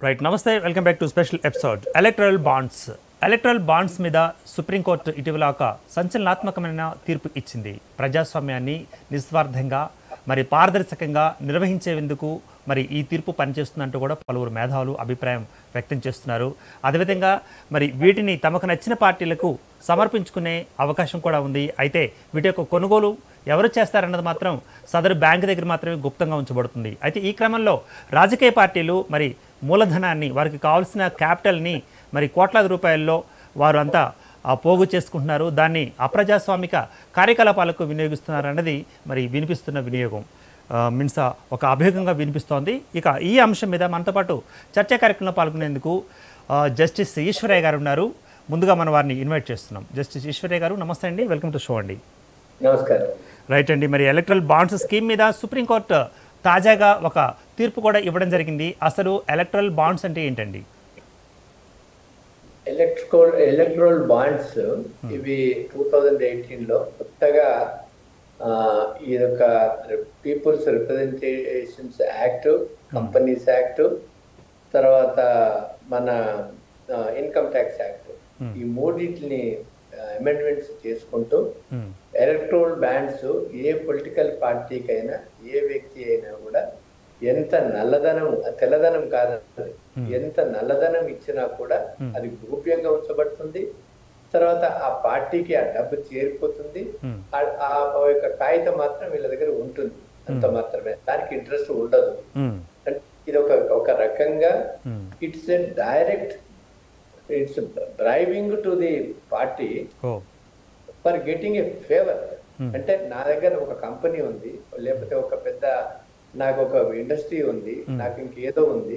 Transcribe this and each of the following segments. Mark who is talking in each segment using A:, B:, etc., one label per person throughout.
A: Right నమస్తే welcome back to special episode electoral bonds మీద supreme court ఇటీవల ఒక సంచలనాత్మకమైన తీర్పు ఇచ్చింది. ప్రజాస్వామ్యాన్ని నిస్వార్థంగా మరి పారదర్శకంగా నిర్వహించేందుకు మరి ఈ తీర్పు పనిచేస్తుందంటూ కూడా పలువురు మేధావులు అభిప్రాయం వ్యక్తం చేస్తున్నారు. అదేవిధంగా మరి వీటిని తమకు నచ్చిన పార్టీలకు సమర్పించుకునే అవకాశం కూడా ఉంది. అయితే వీటి యొక్క కొనుగోలు ఎవరు చేస్తారన్నది మాత్రం సదరు బ్యాంకు దగ్గర మాత్రమే గుప్తంగా ఉంచబడుతుంది. అయితే ఈ క్రమంలో రాజకీయ పార్టీలు మరి మూలధనాన్ని వారికి కావాల్సిన క్యాపిటల్ని మరి కోట్లాది రూపాయల్లో వారు అంతా పోగు చేసుకుంటున్నారు. దాన్ని అప్రజాస్వామిక కార్యకలాపాలకు వినియోగిస్తున్నారు అన్నది మరి వినిపిస్తున్న వినియోగం మీన్స్ ఒక అభియోగంగా వినిపిస్తోంది. ఇక ఈ అంశం మీద మనతో పాటు చర్చా కార్యక్రమంలో పాల్గొనేందుకు జస్టిస్ ఈశ్వరయ్య గారు ఉన్నారు. ముందుగా మనం వారిని ఇన్వైట్ చేస్తున్నాం. జస్టిస్ ఈశ్వరయ్య గారు నమస్తే అండి, వెల్కమ్ టు షో అండి.
B: నమస్కారం.
A: రైట్ అండి, మరి ఎలక్ట్రల్ బాండ్స్ స్కీమ్ మీద సుప్రీంకోర్టు తాజాగా ఒక తీర్పు కూడా ఇవ్వడం జరిగింది. అసలు ఎలక్ట్రల్ బాండ్స్ అంటే ఏంటండి?
B: ఎలక్ట్రల్ బాండ్స్ ఇవి 2018లో కొత్తగా ఇదొక people's representations act, companies act, తర్వాత మన ఇన్కమ్ ట్యాక్స్ యాక్ట్, ఈ మూడింటిని అమెండ్మెంట్స్ చేసుకుంటూ ఎలక్ట్రల్ బాండ్స్ ఏ పొలిటికల్ పార్టీకైనా ఏ వ్యక్తి అయినా కూడా ఎంత నల్లధనం, తెల్లధనం కాదు, ఎంత నల్లధనం ఇచ్చినా కూడా అది గోప్యంగా ఉంచబడుతుంది. తర్వాత ఆ పార్టీకి ఆ డబ్బు చేరిపోతుంది. ఆ యొక్క కాగితం మాత్రం వీళ్ళ దగ్గర ఉంటుంది, అంత మాత్రమే. దానికి ఇంట్రెస్ట్ ఉండదు. ఇది ఒక రకంగా it's a direct, it's driving to the party for getting a favour. అంటే నా దగ్గర ఒక కంపెనీ ఉంది, లేకపోతే ఒక పెద్ద నాకు ఒక ఇండస్ట్రీ ఉంది, నాకు ఇంకేదో ఉంది,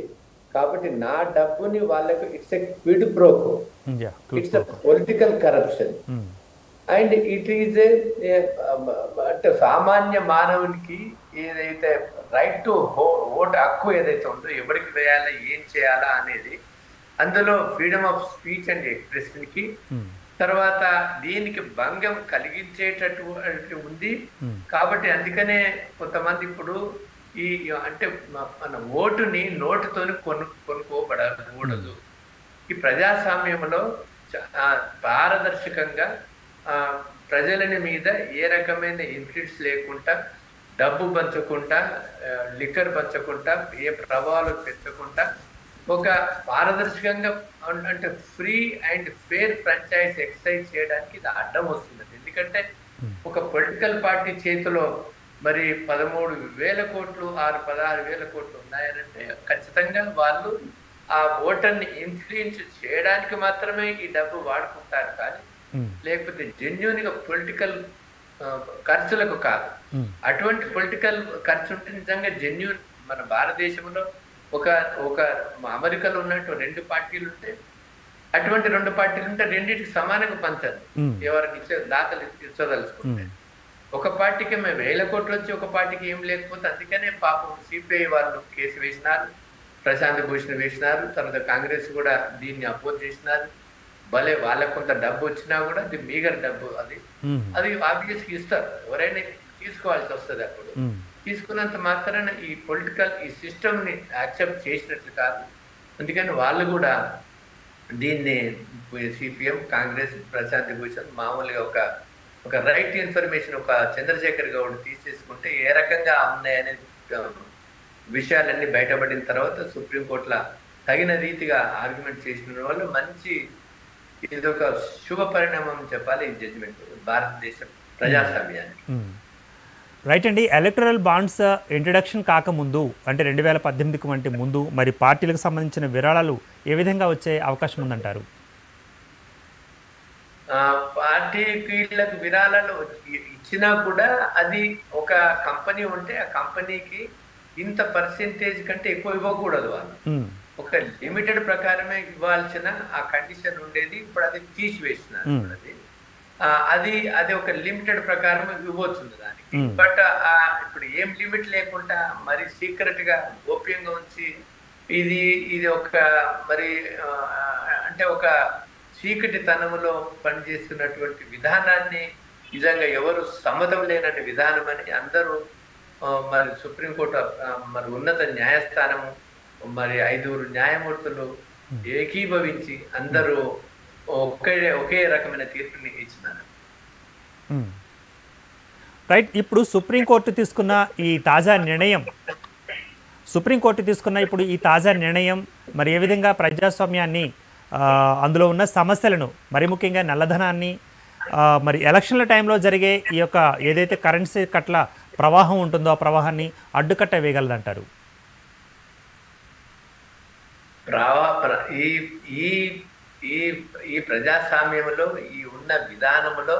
B: కాబట్టి నా డబ్బుని వాళ్ళకు it's a quid pro quo, it's a political corruption. And it is అంటే సామాన్య మానవునికి ఏదైతే రైట్ టు ఓట్ హక్కు ఏదైతే ఉందో, ఎవరికి వేయాలా ఏం చేయాలా అనేది, అందులో freedom of speech and expression కి, తర్వాత దీనికి భంగం కలిగించేటటువంటి ఉంది. కాబట్టి అందుకనే కొంతమంది ఇప్పుడు ఈ అంటే మన ఓటుని నోటుతోని కొనుక్కోబడకూడదు. ఈ ప్రజాస్వామ్యంలో పారదర్శకంగా ప్రజలని మీద ఏ రకమైన ఇన్ఫ్లుయెన్స్ లేకుండా, డబ్బు పంచకుండా, లిక్కర్ పంచకుండా, ఏ ప్రభావాలు పెంచకుండా ఒక పారదర్శకంగా అంటే free and fair franchise exercise చేయడానికి ఇది అడ్డం వస్తుంది. ఎందుకంటే ఒక పొలిటికల్ పార్టీ చేతిలో మరి 13,000 కోట్లు 16,000 కోట్లు ఉన్నాయనంటే ఖచ్చితంగా వాళ్ళు ఆ ఓటర్ని ఇన్ఫ్లుయెన్స్ చేయడానికి మాత్రమే ఈ డబ్బు వాడుకుంటారు, కానీ లేకపోతే జెన్యూన్ గా పొలిటికల్ ఖర్చులకు కాదు. అటువంటి పొలిటికల్ ఖర్చు ఉంటే నిజంగా జెన్యూన్, మన భారతదేశంలో ఒక అమెరికాలో ఉన్నట్టు 2 పార్టీలు ఉంటే, అటువంటి 2 పార్టీలు ఉంటే రెండింటికి సమానంగా పంచారు ఎవరికి దాఖలు ఇచ్చదలుచుకుంటే. ఒక పార్టీకి మేము 1,000 కోట్లు వచ్చి ఒక పార్టీకి ఏం లేకపోతే, అందుకనే పాపం సిపిఐ వాళ్ళు కేసు వేసినారు, ప్రశాంత్ భూషణ్ వేసినారు, తర్వాత కాంగ్రెస్ కూడా దీన్ని అపోజ్ చేసినారు. భలే వాళ్ళకు కొంత డబ్బు వచ్చినా కూడా అది మీగర్ డబ్బు, అది ఆబ్వియస్గా ఇస్తారు, ఎవరైనా తీసుకోవాల్సి వస్తుంది. అప్పుడు తీసుకున్నంత మాత్రాన ఈ పొలిటికల్ ఈ సిస్టమ్ ని యాక్సెప్ట్ చేసినట్లు కాదు. అందుకని వాళ్ళు కూడా దీన్ని సిపిఎం, కాంగ్రెస్, ప్రశాంత్ భూషణ్ మామూలుగా ఒక రైట్ ఇన్ఫర్మేషన్ ఒక చంద్రశేఖర్ గౌడ్ తీసేసుకుంటే ఏ రకంగా ఉన్నాయనే విషయాలన్నీ బయటపడిన తర్వాత సుప్రీంకోర్టులో తగిన రీతిగా ఆర్గ్యుమెంట్ చేసిన వాళ్ళు మంచి, ఇదొక శుభ పరిణామం చెప్పాలి ఈ జడ్జిమెంట్ భారతదేశం ప్రజాస్వామ్యానికి.
A: రైట్ అండి, ఎలక్టరల్ బాండ్స్ ఇంట్రడక్షన్ కాకముందు అంటే 2018కి వంటి ముందు మరి పార్టీలకు సంబంధించిన విరాళాలు ఏ విధంగా వచ్చే అవకాశం ఉందంటారు?
B: పార్టీకి విరాళాలు ఇచ్చినా కూడా అది ఒక కంపెనీ ఉంటే ఆ కంపెనీకి ఇంత పర్సెంటేజ్ కంటే ఎక్కువ ఇవ్వకూడదు. వాళ్ళు ఒక లిమిటెడ్ ప్రకారమే ఇవ్వాల్సిన ఆ కండిషన్ ఉండేది. ఇప్పుడు అది తీసివేసినారు. అది ఒక లిమిటెడ్ ప్రకారం ఇవ్వచ్చు దానికి. బట్ ఇప్పుడు ఏం లిమిట్ లేకుండా మరి సీక్రెట్ గా గోప్యంగా ఉంచి ఇది ఒక మరి అంటే ఒక చీకటి తనములో పనిచేస్తున్నటువంటి విధానాన్ని నిజంగా ఎవరు సమ్మతం లేనటువంటి విధానం అని అందరూ మరి సుప్రీంకోర్టు మరి ఉన్నత న్యాయస్థానము మరి 5 న్యాయమూర్తులు ఏకీభవించి అందరూ ఒకే రకమైన తీర్పుని ఇచ్చినారు.
A: రైట్. ఇప్పుడు సుప్రీంకోర్టు తీసుకున్న ఈ తాజా నిర్ణయం ఇప్పుడు ఈ తాజా నిర్ణయం మరి ఏ విధంగా ప్రజాస్వామ్యాన్ని అందులో ఉన్న సమస్యలను మరి ముఖ్యంగా నల్లధనాన్ని మరి ఎలక్షన్ల టైంలో జరిగే ఈ యొక్క ఏదైతే కరెన్సీ కట్ల ప్రవాహం ఉంటుందో ఆ ప్రవాహాన్ని అడ్డుకట్ట వేయగలదంటారు?
B: ఈ ప్రజాస్వామ్యంలో ఈ ఉన్న విధానంలో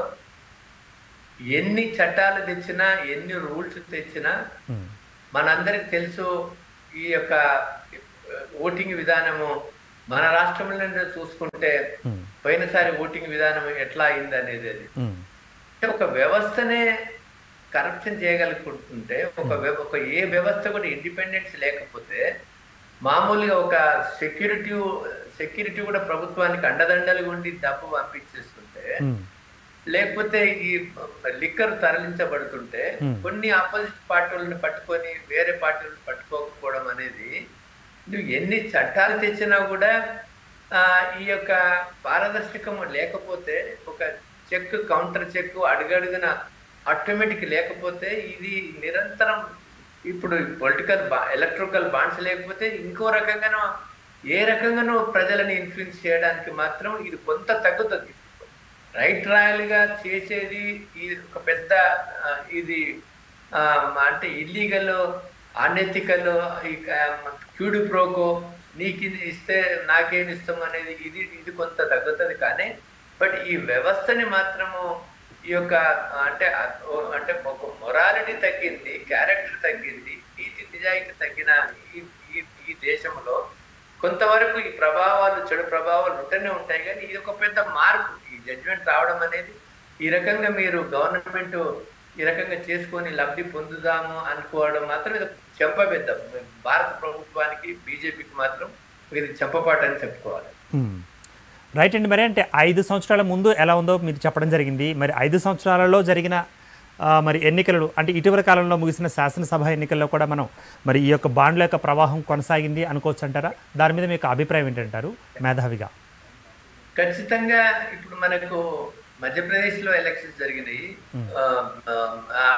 B: ఎన్ని చట్టాలు తెచ్చినా ఎన్ని రూల్స్ తెచ్చినా మనందరికి తెలుసు ఈ యొక్క ఓటింగ్ విధానము మన రాష్ట్రంలో చూసుకుంటే పోయినసారి ఓటింగ్ విధానం ఎట్లా అయింది అనేది అది ఒక వ్యవస్థనే కరప్షన్ చేయగలుగుతుంటే ఒక ఏ వ్యవస్థ కూడా ఇండిపెండెన్స్ లేకపోతే మామూలుగా ఒక సెక్యూరిటీ కూడా ప్రభుత్వానికి అండదండలుగా ఉండి డబ్బు పంపించేస్తుంటే లేకపోతే ఈ లిక్కర్ తరలించబడుతుంటే కొన్ని ఆపోజిట్ పార్టీలను పట్టుకొని వేరే పార్టీలను పట్టుకోకపోవడం అనేది నువ్వు ఎన్ని చట్టాలు తెచ్చినా కూడా ఈ యొక్క పారదర్శకం లేకపోతే ఒక చెక్ కౌంటర్ చెక్ అడుగడుగున ఆటోమేటిక్ లేకపోతే ఇది నిరంతరం ఇప్పుడు ఎలక్ట్రికల్ బాండ్స్ లేకపోతే ఇంకో రకంగానో ఏ రకంగానో ప్రజలని ఇన్ఫ్లుయెన్స్ చేయడానికి మాత్రం ఇది కొంత తగ్గుతుంది. రైట్ రాయల్గా చేసేది ఇది ఒక పెద్ద ఇది అంటే ఇల్లీగల్ అనెథికల్ క్యూడ్ ప్రోకో నీకు ఇది ఇస్తే నాకేమి ఇస్తాం అనేది ఇది కొంత తగ్గుతుంది. కానీ బట్ ఈ వ్యవస్థని మాత్రము ఈ యొక్క అంటే ఒక మొరాలిటీ తగ్గింది, క్యారెక్టర్ తగ్గింది, నీతి నిజాయితీ తగ్గిన ఈ దేశంలో కొంతవరకు ఈ చెడు ప్రభావాలు ఉంటూనే ఉంటాయి. కానీ ఇది ఒక పెద్ద మార్పు, ఈ జడ్జిమెంట్ రావడం అనేది ఈ రకంగా మీరు గవర్నమెంట్ ఈ రకంగా చేసుకొని లబ్ధి పొందుదాము అనుకోవడం మాత్రం ఇది చెంపబెద్దాం. భారత ప్రభుత్వానికి బీజేపీకి మాత్రం ఇది చెంపపాటు అని చెప్పుకోవాలి.
A: రైట్ అండి. మరి అంటే 5 సంవత్సరాల ముందు ఎలా ఉందో మీరు చెప్పడం జరిగింది. మరి 5 సంవత్సరాలలో జరిగిన మరి ఎన్నికలు అంటే ఇటీవల కాలంలో ముగిసిన శాసనసభ ఎన్నికల్లో కూడా మనం మరి ఈ యొక్క బాండ్ల యొక్క ప్రవాహం కొనసాగింది అనుకోవచ్చు అంటారా? దాని మీద మీకు అభిప్రాయం ఏంటంటారు మేధావిగా?
B: ఖచ్చితంగా ఇప్పుడు మనకు మధ్యప్రదేశ్లో ఎలక్షన్స్ జరిగినాయి,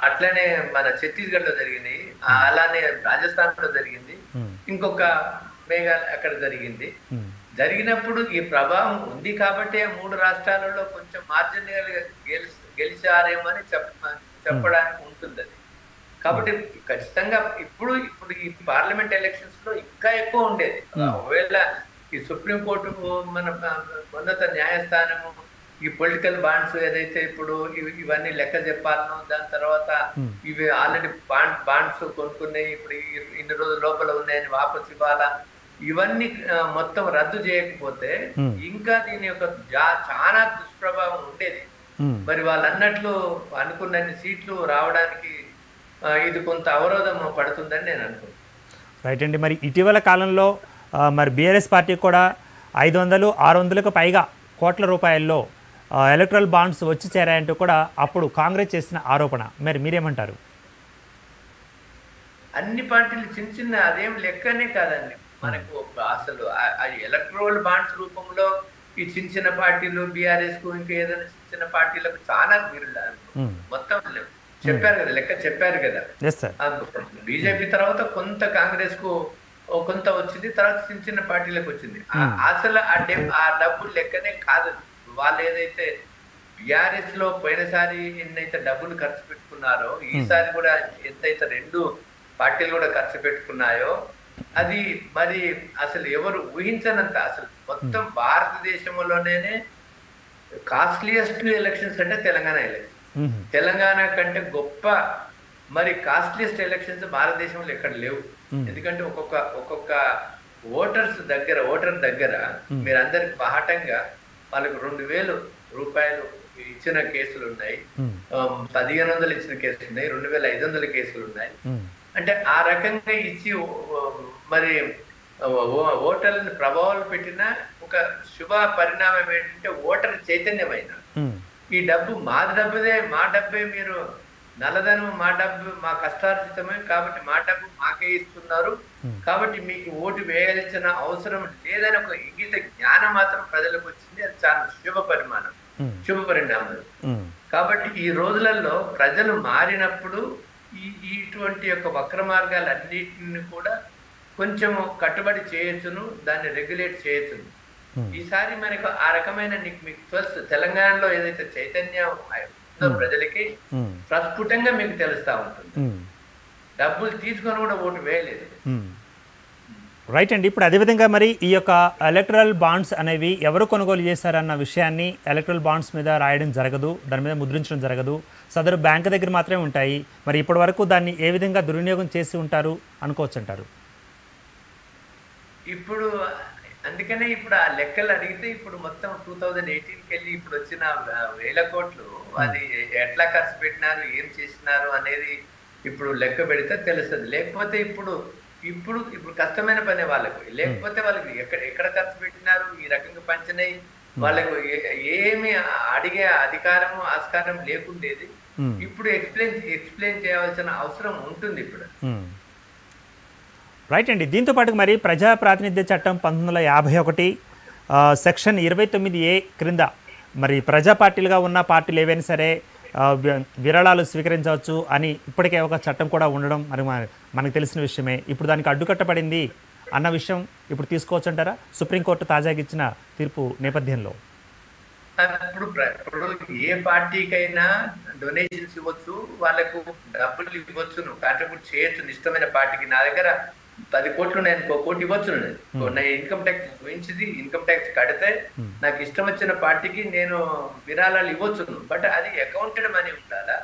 B: అట్లానే మన ఛత్తీస్గఢ్ లో జరిగినాయి, అలానే రాజస్థాన్ లో జరిగింది, ఇంకొక మేఘాలయ అక్కడ జరిగింది. జరిగినప్పుడు ఈ ప్రభావం ఉంది కాబట్టి 3 రాష్ట్రాలలో కొంచెం మార్జినల్ గెలిచారేమో అని చెప్పడానికి ఉంటుంది అది. కాబట్టి ఖచ్చితంగా ఇప్పుడు ఈ పార్లమెంట్ ఎలక్షన్స్ లో ఇంకా ఎక్కువ ఉండేది. ఒకవేళ ఈ సుప్రీంకోర్టు మన ఉన్నత న్యాయస్థానము ఈ పొలిటికల్ బాండ్స్ ఏదైతే ఇప్పుడు ఇవన్నీ లెక్క చెప్పాలనో, దాని తర్వాత ఇవి ఆల్రెడీ బాండ్స్ కొనుక్కున్నాయి, ఇప్పుడు ఇన్ని రోజుల లోపల ఉన్నాయని వాపసు ఇవ్వాలా, ఇవన్నీ మొత్తం రద్దు చేయకపోతే ఇంకా దీని యొక్క చాలా దుష్ప్రభావం ఉండేది. మరి వాళ్ళు అన్నట్లు అనుకున్నన్ని సీట్లు రావడానికి ఇది కొంత అవరోధం పడుతుందని నేను అనుకుంటున్నాను.
A: రైట్ అండి. మరి ఇటీవల కాలంలో మరి బీఆర్ఎస్ పార్టీ కూడా 500-600కు పైగా కోట్ల రూపాయల్లో ఎలక్ట్రల్ బాండ్స్ వచ్చి చేరాయంటూ కూడా అప్పుడు కాంగ్రెస్ చేసిన ఆరోపణ. మరి మీరేమంటారు?
B: అన్ని పార్టీలు చిన్న అదేం లెక్కనే కాదండి. మనకు అసలు ఎలక్ట్రల్ బాండ్స్ రూపంలో ఈ చిన్న పార్టీలు బీఆర్ఎస్ కు ఇంకా ఏదైనా చిన్న పార్టీలకు చాలా మీరు మొత్తం చెప్పారు కదా, లెక్క చెప్పారు కదా. బీజేపీ తర్వాత కొంత కాంగ్రెస్ కు కొంత వచ్చింది, తర్వాత చిన్న పార్టీలకు వచ్చింది. అసలు ఆ డబ్బులు లెక్కనే కాదు. వాళ్ళు ఏదైతే బీఆర్ఎస్ లో పోయినసారి ఎన్నైతే డబ్బులు ఖర్చు పెట్టుకున్నారో ఈసారి కూడా ఎంతైతే 2 పార్టీలు కూడా ఖర్చు పెట్టుకున్నాయో అది మరి అసలు ఎవరు ఊహించనంత. అసలు మొత్తం భారతదేశంలోనే కాస్ట్లీయెస్ట్ ఎలక్షన్స్ అంటే తెలంగాణ ఎలక్షన్. తెలంగాణ కంటే గొప్ప మరి కాస్ట్లీయెస్ట్ ఎలక్షన్స్ భారతదేశంలో ఎక్కడ లేవు. ఎందుకంటే ఒక్కొక్క ఓటర్ దగ్గర మీరందరికి బాహటంగా వాళ్ళకు 2,000 రూపాయలు ఇచ్చిన కేసులు ఉన్నాయి, 1,500 ఇచ్చిన కేసులు ఉన్నాయి, 2,500 కేసులు ఉన్నాయి. అంటే ఆ రకంగా ఇచ్చి మరి ఓటర్లను ప్రభావాలు పెట్టిన ఒక శుభ పరిణామం ఏంటంటే ఓటర్ చైతన్యమైన ఈ డబ్బు మా డబ్బే మీరు నల్లధనం మా డబ్బు మా కష్టార్జితమే కాబట్టి మా డబ్బు మాకే ఇస్తున్నారు కాబట్టి మీకు ఓటు వేయాల్సిన అవసరం లేదని ఒక ఇంగిత జ్ఞానం మాత్రం ప్రజలకు వచ్చింది. అది చాలా శుభ పరిణామం. కాబట్టి ఈ రోజులలో ప్రజలు మారినప్పుడు ఇటువంటి యొక్క వక్ర మార్గాలన్నిటిని కూడా కొంచెము కట్టుబడి చేయొచ్చును, దాన్ని రెగ్యులేట్ చేయొచ్చును. ఈసారి మనకు ఆ రకమైన మీకు తెలుసు, తెలంగాణలో ఏదైతే చైతన్యం ఉందో ప్రజలకి ప్రస్ఫుటంగా మీకు తెలుస్తా ఉంటుంది. డబ్బులు తీసుకొని కూడా ఓటు వేయలేదు.
A: రైట్ అండి. ఇప్పుడు అదేవిధంగా మరి ఈ యొక్క ఎలక్ట్రల్ బాండ్స్ అనేవి ఎవరు కొనుగోలు చేశారన్న విషయాన్ని ఎలక్ట్రల్ బాండ్స్ మీద రాయడం జరగదు, దాని మీద ముద్రించడం జరగదు, సదరు బ్యాంక్ దగ్గర మాత్రమే ఉంటాయి. మరి ఇప్పటి వరకు దాన్ని ఏ విధంగా దుర్వినియోగం చేసి ఉంటారు అనుకోవచ్చు అంటారు?
B: ఇప్పుడు అందుకనే ఇప్పుడు ఆ లెక్కలు అడిగితే ఇప్పుడు మొత్తం 2018కి వెళ్ళి ఇప్పుడు వచ్చిన 1000 కోట్లు అది ఎట్లా ఖర్చు పెట్టినారు, ఏం చేసినారు అనేది ఇప్పుడు లెక్క పెడితే తెలుస్తుంది. లేకపోతే ఇప్పుడు ఇప్పుడు ఇప్పుడు కష్టమైన పని వాళ్ళకు, లేకపోతే వాళ్ళకి ఎక్కడ ఖర్చు పెట్టినారు, ఈ రకంగా పంచినాయి, వాళ్ళకు ఏమి అడిగే అధికారము ఆస్కారం లేకుండేది. ఇప్పుడు ఎక్స్ప్లెయిన్ చేయవలసిన అవసరం ఉంటుంది ఇప్పుడు.
A: రైట్ అండి. దీంతో పాటు మరి ప్రజా ప్రాతినిధ్య చట్టం 1951 సెక్షన్ 29A క్రింద మరి ప్రజా పార్టీలుగా ఉన్న పార్టీలు ఏవైనా సరే విరాళాలు స్వీకరించవచ్చు అని ఇప్పటికే ఒక చట్టం కూడా ఉండడం మరి మనకు తెలిసిన విషయమే. ఇప్పుడు దానికి అడ్డుకట్టబడింది అన్న విషయం ఇప్పుడు తీసుకోవచ్చు అంటారా సుప్రీంకోర్టు తాజాగా ఇచ్చిన తీర్పు నేపథ్యంలో?
B: ఇప్పుడు ఏ పార్టీకైనా డొనేషన్స్ ఇవ్వచ్చు, వాళ్ళకు డబ్బులు ఇవ్వచ్చు, కాంట్రిబ్యూట్ చేయొచ్చు ఇష్టమైన పార్టీకి. నా దగ్గర 10 కోట్లు నేను 1 కోటి ఇవ్వచ్చు, నా ఇన్కమ్ ట్యాక్స్ గురించి ఇన్కమ్ ట్యాక్స్ కడితే నాకు ఇష్టం వచ్చిన పార్టీకి నేను విరాళాలు ఇవ్వచ్చు. బట్ అది అకౌంటెడ్ మనీ ఉండాలా,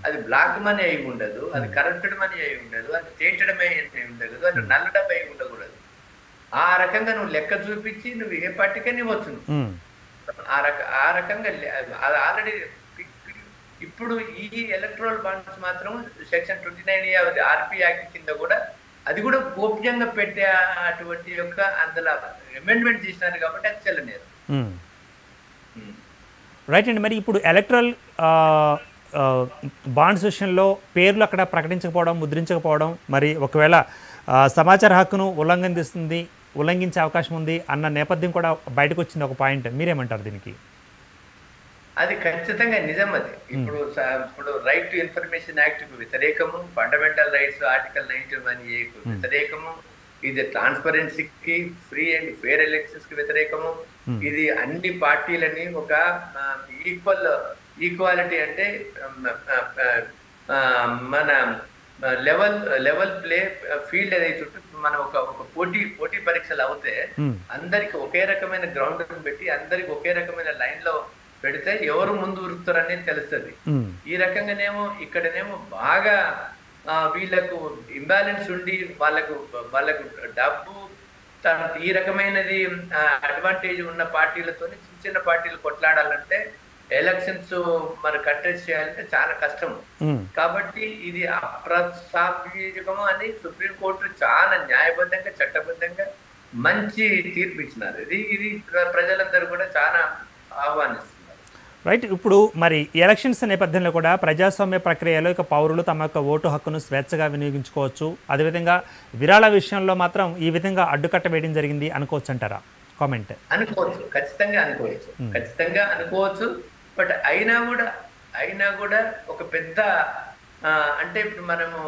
B: అది బ్లాక్ మనీ అయి ఉండదు, అది కరప్టెడ్ మనీ అయి ఉండదు, అది టేంటెడ్ మనీ అయి ఉండదు, అది నల్ల డబ్బు అయి ఉండకూడదు. ఆ రకంగా నువ్వు లెక్క చూపించి నువ్వు ఏ పార్టీకైనా ఇవ్వచ్చు. ఆ రకంగా అది ఆల్రెడీ ఇప్పుడు ఈ ఎలక్ట్రల్ బాండ్స్ మాత్రం సెక్షన్ 29 ఆర్పి యాక్ట్ కింద కూడా అది కూడా గోప్యంగా పెట్టే అటువంటి యొక్క అందులో అమెండ్మెంట్ చేసినారు కాబట్టి అది చెల్లనేరు.
A: రైట్ అండి. మరి ఇప్పుడు ఎలక్ట్రల్ బాండ్స్ విషయంలో పేర్లు అక్కడ ప్రకటించకపోవడం, ముద్రించకపోవడం, మరి ఒకవేళ సమాచార హక్కును ఉల్లంఘించే అవకాశం ఉంది అన్న నేపథ్యం కూడా బయటకు వచ్చింది ఒక పాయింట్. మీరేమంటారు దీనికి?
B: అది ఖచ్చితంగా నిజం. అది ఇప్పుడు రైట్ టు ఇన్ఫర్మేషన్ యాక్ట్ కు వ్యతిరేకము, ఫండమెంటల్ రైట్స్ ఆర్టికల్ 91A కు వ్యతిరేకము, ఇది ట్రాన్స్పరెన్సీకి, ఫ్రీ అండ్ ఫేర్ ఎలక్షన్స్ కి వ్యతిరేకము. ఇది అన్ని పార్టీలని ఒక ఈక్వాలిటీ అంటే మన లెవెల్ ప్లే ఫీల్డ్ ఏదైతే ఉంటుంది, మనం ఒక పోటీ పరీక్షలు అవుతే అందరికి ఒకే రకమైన గ్రౌండ్ పెట్టి అందరికి ఒకే రకమైన లైన్ లో పెడితే ఎవరు ముందు ఉరుకుతారనేది తెలుస్తుంది. ఈ రకంగానేమో ఇక్కడనేమో బాగా వీళ్ళకు ఇంబ్యాలెన్స్ ఉండి వాళ్ళకు డబ్బు ఈ రకమైనది అడ్వాంటేజ్ ఉన్న పార్టీలతో చిన్న పార్టీలు కొట్లాడాలంటే ఎలక్షన్స్ మరి కంటెస్ట్ చేయాలంటే చాలా కష్టం. కాబట్టి ఇది అప్రసాద్యకము అని సుప్రీంకోర్టు చాలా న్యాయబద్ధంగా చట్టబద్ధంగా మంచి తీర్పు ఇచ్చినారు. ఇది ప్రజలందరూ కూడా చాలా ఆహ్వానిస్తున్నారు.
A: రైట్. ఇప్పుడు మరి ఎలక్షన్స్ నేపథ్యంలో కూడా ప్రజాస్వామ్య ప్రక్రియలో ఇక పౌరులు తమ యొక్క ఓటు హక్కును స్వేచ్ఛగా వినియోగించుకోవచ్చు, అదేవిధంగా విరాళ విషయంలో మాత్రం ఈ విధంగా అడ్డుకట్ట వేయడం జరిగింది అనుకోవచ్చు అంటారా? కామెంట్.
B: అనుకోవచ్చు, ఖచ్చితంగా అనుకోవచ్చు. బట్ అయినా కూడా ఒక పెద్ద అంటే ఇప్పుడు మనము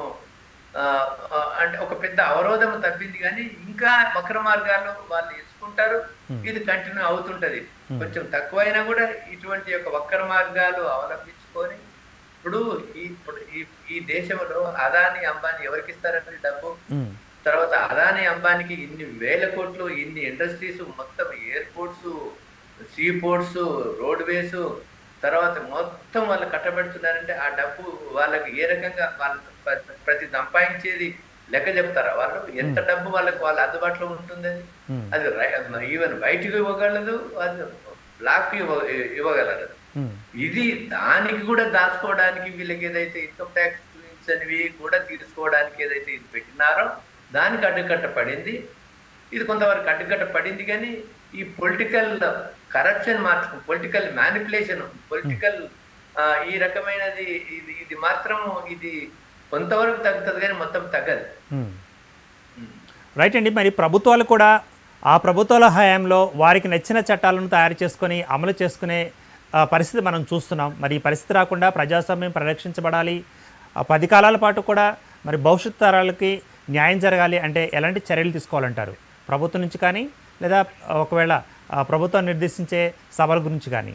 B: అంటే ఒక పెద్ద అవరోధం తప్పింది, కానీ ఇంకా వక్ర మార్గాలు వాళ్ళు ఎంచుకుంటారు, ఇది కంటిన్యూ అవుతుంటది. కొంచెం తక్కువైనా కూడా ఇటువంటి యొక్క వక్ర మార్గాలు అవలంబించుకొని ఇప్పుడు ఈ దేశంలో అదాని అంబానీ ఎవరికి ఇస్తారండి డబ్బు? తర్వాత అదాని అంబానీకి ఇన్ని 1000 కోట్లు, ఇన్ని ఇండస్ట్రీస్, మొత్తం ఎయిర్పోర్ట్స్, సీ పోర్ట్స్, రోడ్వేస్, తర్వాత మొత్తం వాళ్ళు కట్టబెడుతున్నారంటే ఆ డబ్బు వాళ్ళకి ఏ రకంగా వాళ్ళు ప్రతి సంపాదించేది లెక్క చెప్తారా? వాళ్ళు ఎంత డబ్బు వాళ్ళ అందుబాటులో ఉంటుంది? అది ఈవెన్ బయటకు ఇవ్వగలదు, అది బ్లాక్ ఇవ్వగలదు. ఇది దానికి కూడా దాచుకోవడానికి వీళ్ళకి ఏదైతే ఇన్కమ్ ట్యాక్స్ అనేవి కూడా తీసుకోవడానికి ఏదైతే ఇది పెట్టినారో దానికి అడ్డుకట్ట పడింది. ఇది కొంతవరకు అడ్డుకట్ట పడింది, కానీ ఈ political corruption political manipulation, political ఈ రకమైనది ఇది ఇది మాత్రం ఇది కొంతవరకు తగ్గుతుంది కానీ మొత్తం తగ్గదు.
A: రైట్ అండి. మరి ప్రభుత్వాలు కూడా ఆ ప్రభుత్వాల హయాంలో వారికి నచ్చిన చట్టాలను తయారు చేసుకొని అమలు చేసుకునే పరిస్థితి మనం చూస్తున్నాం. మరి ఈ పరిస్థితి రాకుండా ప్రజాస్వామ్యం పరిరక్షించబడాలి, 10 కాలాల పాటు కూడా మరి భవిష్యత్ తరాలకి న్యాయం జరగాలి అంటే ఎలాంటి చర్యలు తీసుకోవాలంటారు ప్రభుత్వం నుంచి కానీ, లేదా ఒకవేళ ప్రభుత్వం నిర్దేశించే సభల గురించి కానీ?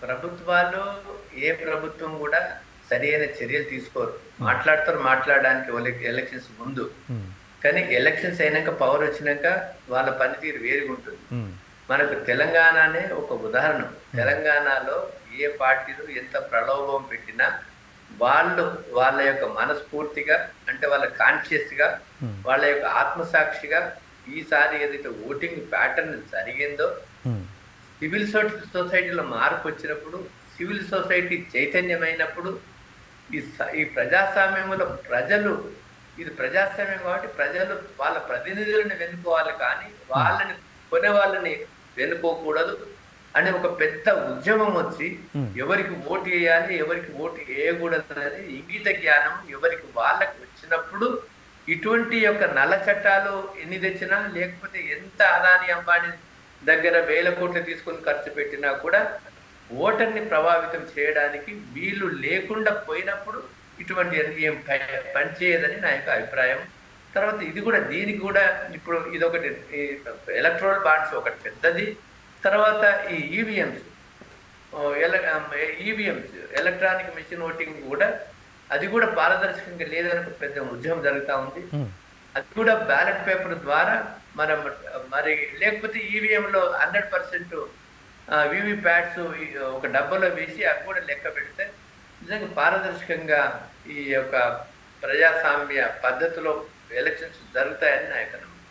B: ప్రభుత్వాలు ఏ ప్రభుత్వం కూడా సరైన చర్యలు తీసుకోరు. మాట్లాడడానికి ఎలక్షన్స్ ముందు, కానీ ఎలక్షన్స్ అయినాక పవర్ వచ్చినాక వాళ్ళ పనితీరు వేరుగా ఉంటుంది. మనకు తెలంగాణనే ఒక ఉదాహరణ. తెలంగాణలో ఏ పార్టీలు ఎంత ప్రలోభం పెట్టినా వాళ్ళ యొక్క మనస్ఫూర్తిగా, అంటే వాళ్ళ కాన్షియస్ గా, వాళ్ళ యొక్క ఆత్మసాక్షిగా ఈసారి ఏదైతే ఓటింగ్ ప్యాటర్న్ జరిగిందో, సివిల్ సొసైటీలో మార్పు వచ్చినప్పుడు, సివిల్ సొసైటీ చైతన్యమైనప్పుడు, ఈ ప్రజాస్వామ్యంలో ప్రజలు, ఇది ప్రజాస్వామ్యం కాబట్టి ప్రజలు వాళ్ళ ప్రతినిధులను వెనుకోవాలి కానీ వాళ్ళని కొనే వాళ్ళని వెనుకోకూడదు అనే ఒక పెద్ద ఉద్యమం వచ్చి ఎవరికి ఓటు వేయాలి, ఎవరికి ఓటు వేయకూడదు అనేది ఇంగిత జ్ఞానం ఎవరికి వాళ్ళకి వచ్చినప్పుడు ఇటువంటి యొక్క నల్ల చట్టాలు ఎన్ని తెచ్చినా, లేకపోతే ఎంత అదాని అంబానీ దగ్గర 1000 కోట్లు తీసుకుని ఖర్చు పెట్టినా కూడా ఓటర్ని ప్రభావితం చేయడానికి వీలు లేకుండా పోయినప్పుడు ఇటువంటి ఏం పనిచేయదని నా యొక్క అభిప్రాయం. తర్వాత ఇది కూడా, దీనికి కూడా ఇప్పుడు ఇదొకటి, ఎలక్ట్రల్ బాండ్స్ ఒకటి పెద్దది. తర్వాత ఈ ఈవీఎంస్ ఎలక్ట్రానిక్ మెషిన్ ఓటింగ్ కూడా, అది కూడా పారదర్శకంగా లేదని పెద్ద ఉద్యమం జరుగుతూ ఉంది. అది కూడా బ్యాలెట్ పేపర్ ద్వారా మరి లేకపోతే ఈవీఎంలో 100% వివి ప్యాడ్స్ ఒక డబ్బాలో వేసి అవి కూడా లెక్క పెడితే నిజంగా పారదర్శకంగా ఈ యొక్క ప్రజాస్వామ్య పద్ధతిలో ఎలక్షన్స్ జరుగుతాయని నా యొక్క నమ్మకం.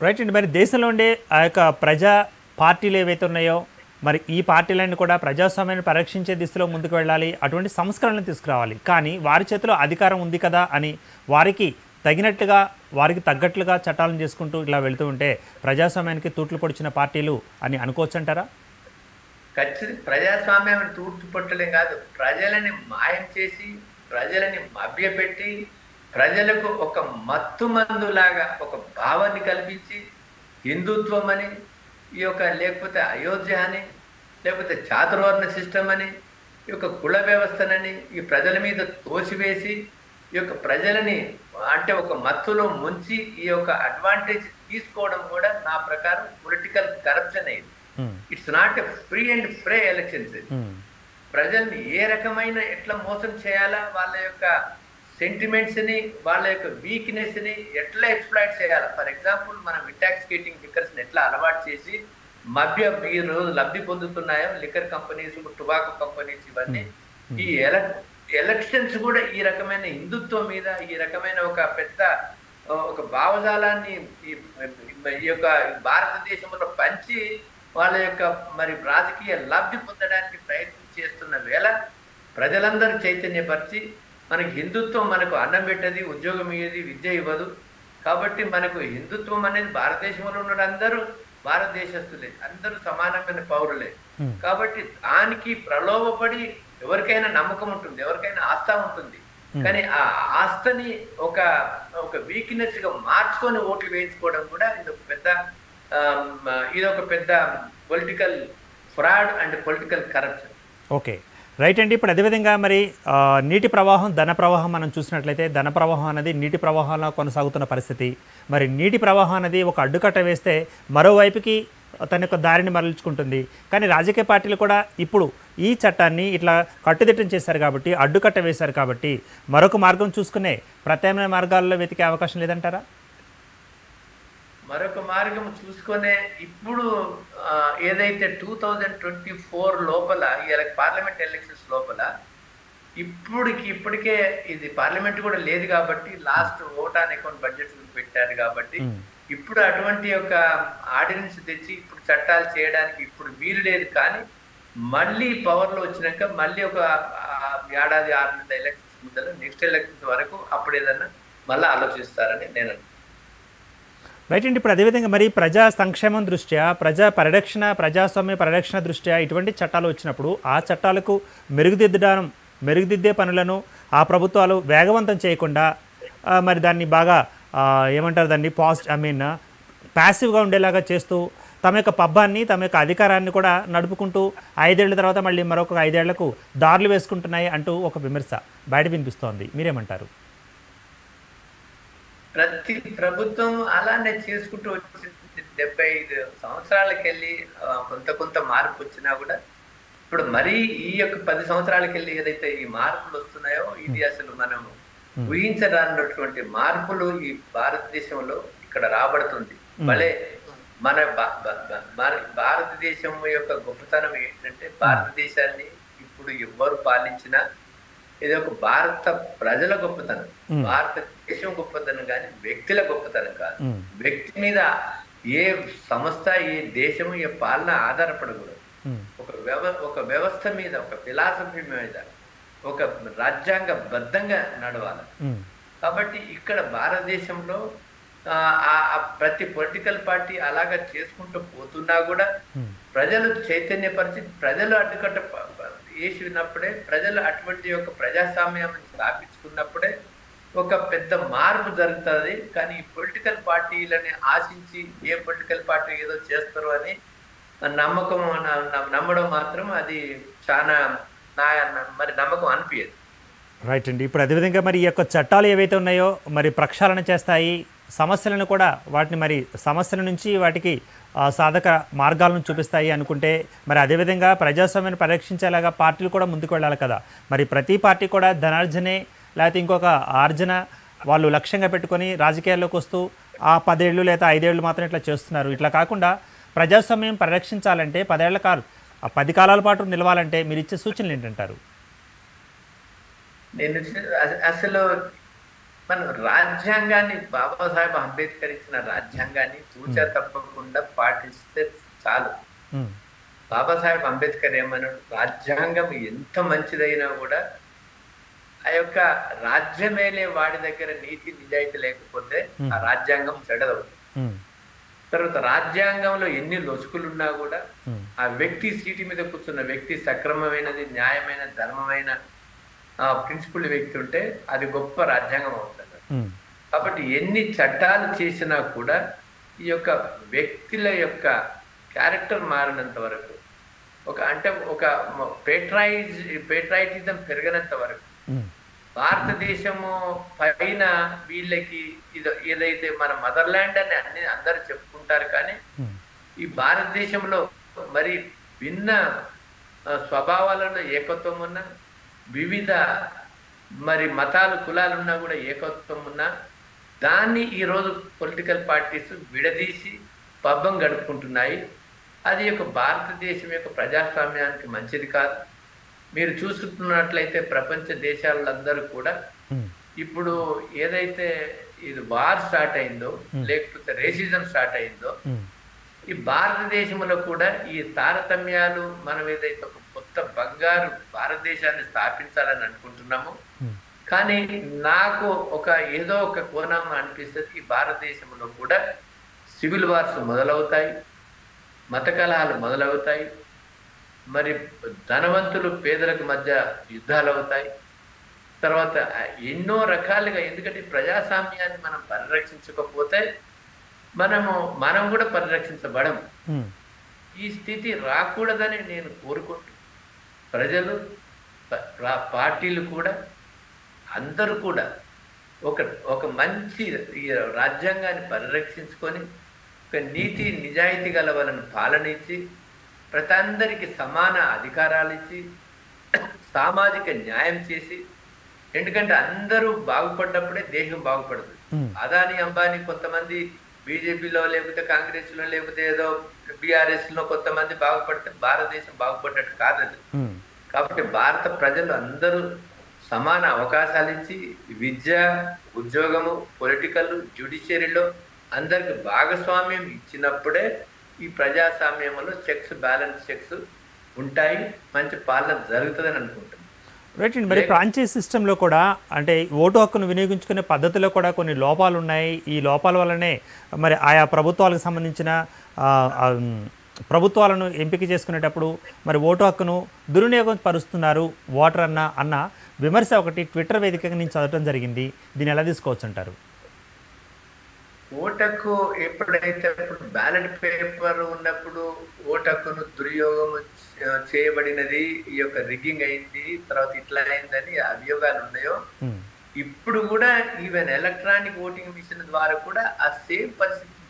A: రైట్ అండి. మరి దేశంలో ఉండే ఆ యొక్క ప్రజా పార్టీలు ఏవైతే ఉన్నాయో, మరి ఈ పార్టీలన్నీ కూడా ప్రజాస్వామ్యాన్ని పరీక్షించే దిశలో ముందుకు వెళ్ళాలి, అటువంటి సంస్కరణలు తీసుకురావాలి. కానీ వారి చేతిలో అధికారం ఉంది కదా అని వారికి తగినట్టుగా, వారికి తగ్గట్లుగా చట్టాలను చేసుకుంటూ ఇలా వెళ్తూ ఉంటే ప్రజాస్వామ్యానికి తూట్లు పొడిచిన పార్టీలు అని అనుకోవచ్చు అంటారా?
B: ఖచ్చితంగా ప్రజాస్వామ్యాన్ని తూట్లు పొట్టలేం కాదు, ప్రజలని మాయం చేసి, ప్రజలని మభ్యపెట్టి, ప్రజలకు ఒక మత్తు మందులాగా ఒక భావాన్ని కల్పించి, హిందుత్వం అని, ఈ యొక్క లేకపోతే అయోధ్య అని, లేకపోతే చాతుర్వర్ణ సిస్టమ్ అని, ఈ యొక్క కుల వ్యవస్థనని ఈ ప్రజల మీద తోసివేసి, ఈ యొక్క ప్రజలని అంటే ఒక మత్తులో ముంచి ఈ యొక్క అడ్వాంటేజ్ తీసుకోవడం కూడా నా ప్రకారం పొలిటికల్ కరప్షన్ అయింది. It's not a free and fair elections. ప్రజల్ని ఏ రకమైన ఎట్లా మోసం చేయాలా, వాళ్ళ యొక్క సెంటిమెంట్స్ ని, వాళ్ళ యొక్క వీక్నెస్ ని ఎట్లా ఎక్స్ప్లాయిట్ చేయాలా. ఫర్ ఎగ్జాంపుల్, మనం ఇంటాక్సికేటింగ్ లిక్కర్స్ ని ఎట్లా అలవాటు చేసి ఈ రోజు లబ్ధి పొందుతున్నాయో లిక్కర్ కంపెనీస్, టొబాకో కంపెనీస్, ఇవన్నీ ఈ ఎలక్షన్స్ కూడా ఈ రకమైన హిందుత్వం మీద, ఈ రకమైన ఒక పెద్ద ఒక భావజాలాన్ని ఈ యొక్క భారతదేశంలో పంచి వాళ్ళ యొక్క మరి రాజకీయ లబ్ధి పొందడానికి ప్రయత్నం చేస్తున్న వేళ ప్రజలందరూ చైతన్యపరిచి, మనకి హిందుత్వం మనకు అన్నం పెట్టది, ఉద్యోగం ఇవ్వదు, విద్య ఇవ్వదు. కాబట్టి మనకు హిందుత్వం అనేది భారతదేశంలో ఉన్న అందరూ భారతదేశస్తులే, అందరూ సమానమైన పౌరులే. కాబట్టి దానికి ప్రలోభపడి ఎవరికైనా నమ్మకం ఉంటుంది, ఎవరికైనా ఆస్థ ఉంటుంది, కానీ ఆ ఆస్థని ఒక వీక్నెస్ గా మార్చుకొని ఓట్లు వేయించుకోవడం కూడా ఇదొక పెద్ద political fraud and political corruption.
A: Okay, right అండి. ఇప్పుడు అదేవిధంగా మరి నీటి ప్రవాహం, ధన ప్రవాహం మనం చూసినట్లయితే ధన ప్రవాహం అనేది నీటి ప్రవాహంలో కొనసాగుతున్న పరిస్థితి. మరి నీటి ప్రవాహం అనేది ఒక అడ్డుకట్ట వేస్తే మరోవైపుకి తన యొక్క దారిని మరల్చుకుంటుంది. కానీ రాజకీయ పార్టీలు కూడా ఇప్పుడు ఈ చట్టాన్ని ఇట్లా కట్టుదిట్టం చేశారు కాబట్టి, అడ్డుకట్ట వేశారు కాబట్టి మరొక మార్గం చూసుకునే ప్రత్యామ్నాయ మార్గాల్లో వెతికే అవకాశం లేదంటారా?
B: మరొక మార్గం చూసుకునే ఇప్పుడు ఏదైతే 2024 లోపల పార్లమెంట్ ఎలక్షన్స్ లోపల ఇప్పటికే ఇది పార్లమెంట్ కూడా లేదు కాబట్టి, last vote on account budget పెట్టారు కాబట్టి ఇప్పుడు అటువంటి ఒక ఆర్డినెన్స్ తెచ్చి ఇప్పుడు చట్టాలు చేయడానికి ఇప్పుడు వీలు లేదు. కానీ మళ్ళీ పవర్ లో వచ్చినాక మళ్ళీ ఒక ఏడాది 6 నెలల ఎలక్షన్స్ ముందర, నెక్స్ట్ ఎలక్షన్స్ వరకు అప్పుడు ఏదన్నా మళ్ళీ ఆలోచిస్తారని నేను.
A: రైట్ అండి. ఇప్పుడు అదేవిధంగా మరి ప్రజా సంక్షేమం దృష్ట్యా, ప్రజా పరిరక్షణ, ప్రజాస్వామ్య పరిరక్షణ దృష్ట్యా ఇటువంటి చట్టాలు వచ్చినప్పుడు ఆ చట్టాలకు మెరుగుదిద్దే పనులను ఆ ప్రభుత్వాలు వేగవంతం చేయకుండా మరి దాన్ని బాగా ఏమంటారు దాన్ని ప్యాసివ్గా ఉండేలాగా చేస్తూ తమ యొక్క పబ్బాన్ని, తమ యొక్క అధికారాన్ని కూడా నడుపుకుంటూ 5 ఏళ్ల తర్వాత మళ్ళీ మరొక 5 ఏళ్లకు దారులు వేసుకుంటున్నాయి అంటూ ఒక విమర్శ బయట వినిపిస్తోంది. మీరేమంటారు?
B: ప్రతి ప్రభుత్వం అలానే చేసుకుంటూ వచ్చింది. 75 సంవత్సరాలకి వెళ్ళి కొంత మార్పు వచ్చినా కూడా ఇప్పుడు మరీ ఈ యొక్క 10 సంవత్సరాలకి వెళ్ళి ఏదైతే ఈ మార్పులు వస్తున్నాయో ఇది అసలు మనం ఊహించరానటువంటి మార్పులు ఈ భారతదేశంలో ఇక్కడ రాబడుతుంది. భలే మన భారతదేశం యొక్క గొప్పతనం ఏంటంటే భారతదేశాన్ని ఇప్పుడు ఎవ్వరు పాలించినా ఇది ఒక భారత ప్రజల గొప్పతనం, భారతదేశం గొప్పతనం కానీ వ్యక్తుల గొప్పతనం కాదు. వ్యక్తి మీద ఏ సంస్థ, ఏ దేశము, ఏ పాలన ఆధారపడకూడదు. ఒక వ్యవస్థ మీద, ఒక ఫిలాసఫీ మీద, ఒక రాజ్యాంగబద్ధంగా నడవాలి. కాబట్టి ఇక్కడ భారతదేశంలో ప్రతి పొలిటికల్ పార్టీ అలాగా చేసుకుంటూ పోతున్నా కూడా ప్రజలు చైతన్యపరిచి ప్రజలు అడ్డుకట్ట వేసినప్పుడే, ప్రజలు అటువంటి యొక్క ప్రజాస్వామ్యాన్ని స్థాపించుకున్నప్పుడే ఒక పెద్ద మార్పు జరుగుతుంది. కానీ ఈ పొలిటికల్ పార్టీలని ఆశించి ఏ పొలిటికల్ పార్టీ ఏదో చేస్తారు అని నమ్మడం మాత్రం అది చాలా మరి నమ్మకం అనిపించదు.
A: రైట్ అండి. ఇప్పుడు అదేవిధంగా మరి ఈ యొక్క చట్టాలు ఏవైతే ఉన్నాయో మరి ప్రక్షాళన చేస్తాయి, సమస్యలను కూడా సమస్యల నుంచి వాటికి సాధక మార్గాలను చూపిస్తాయి అనుకుంటే మరి అదేవిధంగా ప్రజాస్వామ్యాన్ని పరిరక్షించేలాగా పార్టీలు కూడా ముందుకు వెళ్ళాలి కదా. మరి ప్రతి పార్టీ కూడా ధనార్జనే లేకపోతే ఇంకొక ఆర్జన వాళ్ళు లక్ష్యంగా పెట్టుకొని రాజకీయాల్లోకి వస్తూ ఆ 10 ఏళ్ళు లేదా 5 ఏళ్ళు మాత్రం ఇట్లా చేస్తున్నారు. ఇట్లా కాకుండా ప్రజాస్వామ్యం పరిరక్షించాలంటే 10 కాలాల పాటు నిలవాలంటే మీరు ఇచ్చే సూచనలు ఏంటంటారు?
B: నేను అసలు మన రాజ్యాంగాన్ని, బాబాసాహెబ్ అంబేద్కర్ ఇచ్చిన రాజ్యాంగాన్ని తూచా తప్పకుండా పాటిస్తే చాలు. బాబాసాహెబ్ అంబేద్కర్ ఏమన్నాడు, రాజ్యాంగం ఎంత మంచిదైనా కూడా ఆ యొక్క రాజ్యమేలే వాడి దగ్గర నీతి నిజాయితీ లేకపోతే ఆ రాజ్యాంగం చెడదవుతుంది. తర్వాత రాజ్యాంగంలో ఎన్ని లొసుకులున్నా కూడా ఆ వ్యక్తి సీటు మీద కూర్చున్న వ్యక్తి సక్రమమైనది, న్యాయమైన, ధర్మమైన ప్రిన్సిపల్ వ్యక్తి ఉంటే అది గొప్ప రాజ్యాంగం అవుతుంది. కాబట్టి ఎన్ని చట్టాలు చేసినా కూడా ఈ యొక్క వ్యక్తుల యొక్క క్యారెక్టర్ మారినంత వరకు, ఒక పేట్రైటిజం పెరగనంత వరకు, భారతదేశము పైన వీళ్ళకి ఏదైతే మన మదర్లాండ్ అని అందరు చెప్పుకుంటారు, కానీ ఈ భారతదేశంలో మరి భిన్న స్వభావాలలో ఏకత్వం ఉన్న, వివిధ మరి మతాలు, కులాలు ఉన్నా కూడా ఏకత్వం ఉన్నా దాన్ని ఈరోజు పొలిటికల్ పార్టీస్ విడదీసి పబ్బం గడుపుకుంటున్నాయి. అది యొక్క భారతదేశం యొక్క ప్రజాస్వామ్యానికి మంచిది కాదు. మీరు చూసుకున్నట్లయితే ప్రపంచ దేశాలందరూ కూడా ఇప్పుడు ఏదైతే ఇది వార్ స్టార్ట్ అయిందో, లేకపోతే రేసిజం స్టార్ట్ అయిందో, ఈ భారతదేశంలో కూడా ఈ తారతమ్యాలు, మనం ఏదైతే ఒక కొత్త బంగారు భారతదేశాన్ని స్థాపించాలని అనుకుంటున్నాము, కానీ నాకు ఏదో ఒక కోణం అనిపిస్తుంది, ఈ భారతదేశంలో కూడా సివిల్ వార్స్ మొదలవుతాయి, మత కలహాలు మొదలవుతాయి, మరి ధనవంతులు పేదలకు మధ్య యుద్ధాలు అవుతాయి. తర్వాత ఎన్నో రకాలుగా, ఎందుకంటే ప్రజాస్వామ్యాన్ని మనం పరిరక్షించకపోతే మనం కూడా పరిరక్షించబడం. ఈ స్థితి రాకూడదని నేను కోరుకుంటూ ప్రజలు, పార్టీలు కూడా, అందరూ కూడా ఒక మంచి రాజ్యాంగాన్ని పరిరక్షించుకొని ఒక నీతి నిజాయితీ గల వాళ్ళని పాలన ఇచ్చి, ప్రతి అందరికి సమాన అధికారాలు ఇచ్చి, సామాజిక న్యాయం చేసి, ఎందుకంటే అందరూ బాగుపడ్డప్పుడే దేశం బాగుపడుతుంది. అదాని, అంబానీ కొంతమంది బీజేపీలో లేకపోతే కాంగ్రెస్ లో లేకపోతే ఏదో బీఆర్ఎస్ లో కొంతమంది బాగుపడితే భారతదేశం బాగుపడ్డట్టు కాదు. కాబట్టి భారత ప్రజలు అందరూ సమాన అవకాశాలు ఇచ్చి విద్య, ఉద్యోగము, పొలిటికల్, జ్యుడిషియరీలో అందరికి భాగస్వామ్యం ఇచ్చినప్పుడే ఈ ప్రజాస్వామ్యంలో చెక్స్, బ్యాలెన్స్ చెక్స్ ఉంటాయి, మంచి పాలన జరుగుతుందని అనుకుంటున్నాను.
A: రైట్ అండి. మరి ఫ్రాంచైజ్ సిస్టంలో కూడా అంటే ఓటు హక్కును వినియోగించుకునే పద్ధతిలో కూడా కొన్ని లోపాలు ఉన్నాయి. ఈ లోపాల వల్లనే మరి ఆయా ప్రభుత్వాలకు సంబంధించిన ప్రభుత్వాలను ఎంపిక చేసుకునేటప్పుడు మరి ఓటు హక్కును దుర్వినియోగం పరుస్తున్నారు ఓటర్ అన్న విమర్శ ఒకటి ట్విట్టర్ వేదికగా నేను చదవడం జరిగింది. దీన్ని ఎలా తీసుకోవచ్చు అంటారు?
B: ఓటకు ఎప్పుడైతే బ్యాలెట్ పేపర్ ఉన్నప్పుడు ఓటకును దుర్యోగం చేయబడినది, ఈ యొక్క రిగ్గింగ్ అయింది, తర్వాత ఇట్లా అయిందని అభియోగాలు ఉన్నాయో, ఇప్పుడు కూడా ఈవెన్ ఎలక్ట్రానిక్ ఓటింగ్ మిషన్ ద్వారా కూడా ఆ సేమ్ పరిస్థితి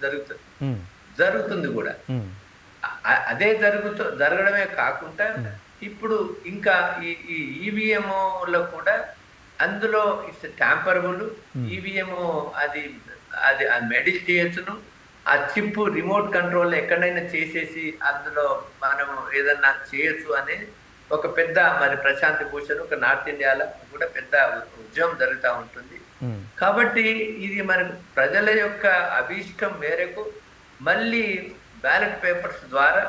B: జరుగుతుంది కూడా. అదే జరగడమే కాకుండా ఇప్పుడు ఇంకా ఈ ఈవీఎం లో కూడా అందులో ఇట్స్ ట్యాంపరబుల్ ఈవీఎం, అది మెడిట్ చేయొచ్చును. ఆ చిప్ రిమోట్ కంట్రోల్ ఎక్కడైనా చేసేసి అందులో మనం ఏదన్నా చేయొచ్చు అనేది ఒక పెద్ద మరి ప్రశాంత్ భూషణ్ ఒక నార్త్ ఇండియాలో కూడా పెద్ద ఉద్యమం జరుగుతూ ఉంటుంది. కాబట్టి ఇది మనకు ప్రజల యొక్క అభీష్టం మేరకు మళ్ళీ బ్యాలెట్ పేపర్స్ ద్వారా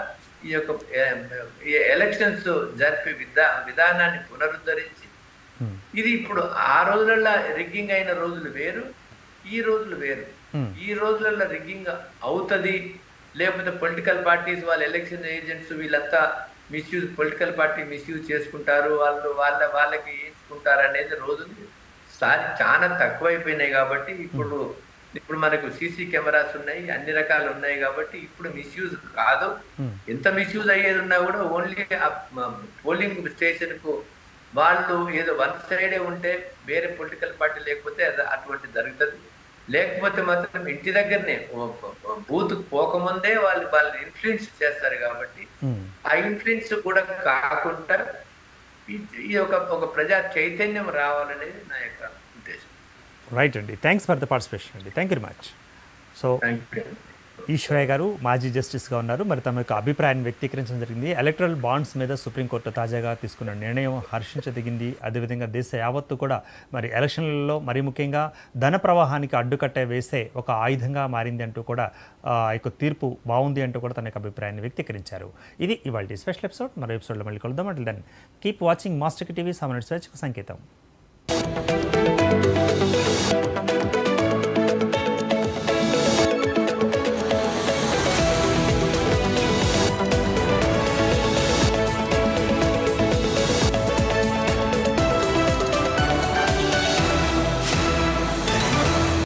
B: ఈ యొక్క ఎలక్షన్స్ జరిపే విధానాన్ని పునరుద్ధరించి, ఇది ఇప్పుడు ఆ రోజులలో రిగ్గింగ్ అయిన రోజులు వేరు, ఈ రోజులు వేరు. ఈ రోజులలో రిగ్గింగ్ అవుతుంది, లేకపోతే పొలిటికల్ పార్టీస్ వాళ్ళ ఎలక్షన్ ఏజెంట్స్ వీళ్ళంతా మిస్యూజ్, పొలిటికల్ పార్టీ మిస్యూజ్ చేసుకుంటారు, వాళ్ళకి వేసుకుంటారు అనేది రోజులు చాలా తక్కువైపోయినాయి. కాబట్టి ఇప్పుడు మనకు సీసీ కెమెరాస్ ఉన్నాయి, అన్ని రకాలు ఉన్నాయి. కాబట్టి ఇప్పుడు మిస్యూజ్ కాదు. ఎంత మిస్యూజ్ అయ్యేది ఉన్నా కూడా ఓన్లీ పోలింగ్ స్టేషన్ కు వాళ్ళు ఏదో వన్ సైడే ఉంటే వేరే పొలిటికల్ పార్టీ లేకపోతే అటువంటి జరుగుతుంది. లేకపోతే మాత్రం ఇంటి దగ్గరనే బూత్ పోకముందే వాళ్ళు ఇన్ఫ్లుయెన్స్ చేస్తారు. కాబట్టి ఆ ఇన్ఫ్లుయెన్స్ కూడా కాకుండా ఈ ఒక ప్రజా చైతన్యం రావాలనేది నా యొక్క ఉద్దేశం.
A: రైట్ అండి. థ్యాంక్స్ ఫర్ ద పార్టిసిపేషన్ అండి. Thank you very much. So Eswaraiah గారు మాజీ జస్టిస్గా ఉన్నారు. మరి తమ యొక్క అభిప్రాయాన్ని వ్యక్తీకరించడం జరిగింది. ఎలక్ట్రల్ బాండ్స్ మీద సుప్రీంకోర్టు తాజాగా తీసుకున్న నిర్ణయం హర్షించదగింది. అదేవిధంగా దేశ యావత్తు కూడా మరి ఎలక్షన్లలో మరి ముఖ్యంగా ధన ప్రవాహానికి అడ్డుకట్ట వేసే ఒక ఆయుధంగా మారింది అంటూ కూడా యొక్క తీర్పు బాగుంది అంటూ కూడా తన యొక్క అభిప్రాయాన్ని వ్యక్తీకరించారు. ఇది ఇవాళ స్పెషల్ ఎపిసోడ్. మరో ఎపిసోడ్లో మళ్ళీ కలుద్దాం. అంటే then keep watching Master TV. సామాన్య స్వేచ్ఛకు సంకేతం.